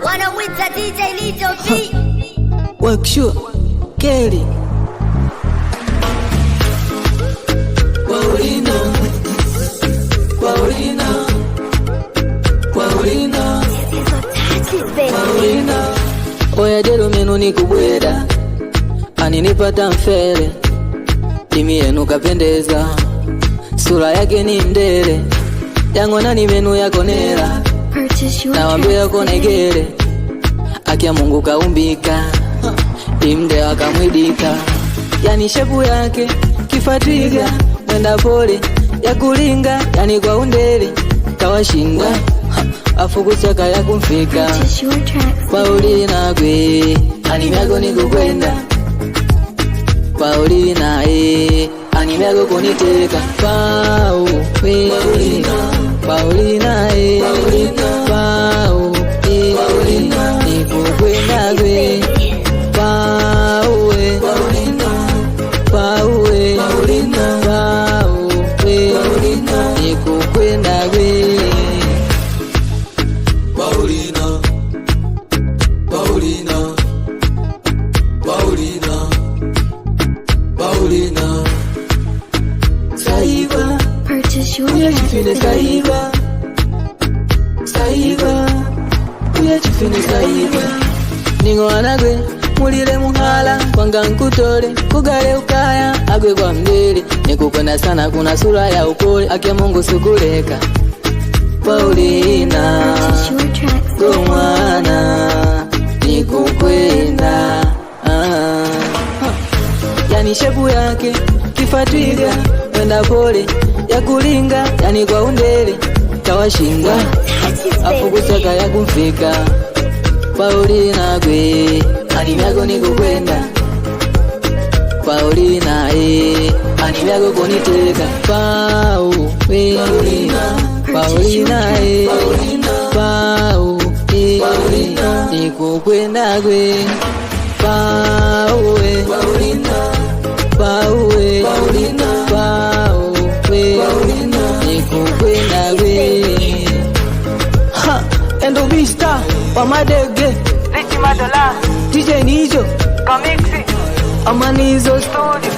Wanamwita DJ Little B. Workshop Kelly Paulina oya jero menu ni kubweda aninipata mfele dimi yenu kapendeza sura yake ni mdele yangona ni menu yako nera na wambia yako negere akia Mungu kaumbika imde akamwidika yani shepu yake kifatiga mwenda pole ya kulinga yani kwa undele kawashinda afukusaka ya kumfika Paulina kwe animyago nikukwenda Paulina animyago kuniteka Paulina nikukwenda kwe nikukwenda kwe Paulina Saiba uyachifine Saiba uyachifine Saiba ningwana gwe mulile muhala kwanga nkutole kugale ukaya agwe kwa mdele nikukwenda sana kuna sura ya upole akia Mungu sikuleka Paulina gomwana nikukwenda yani shepu yake kifatiga mwenda pole ya kulinga yani kwa undele kawashinda afukusaka ya kumfika Paulina kwe animyago nikukwenda Paulina animyago kuniteka Paulina nikukwenda kwe nikukwenda kwe Endo Vista wa madege Ricky Madola DJ Nijo Kamixi Amanizo Studio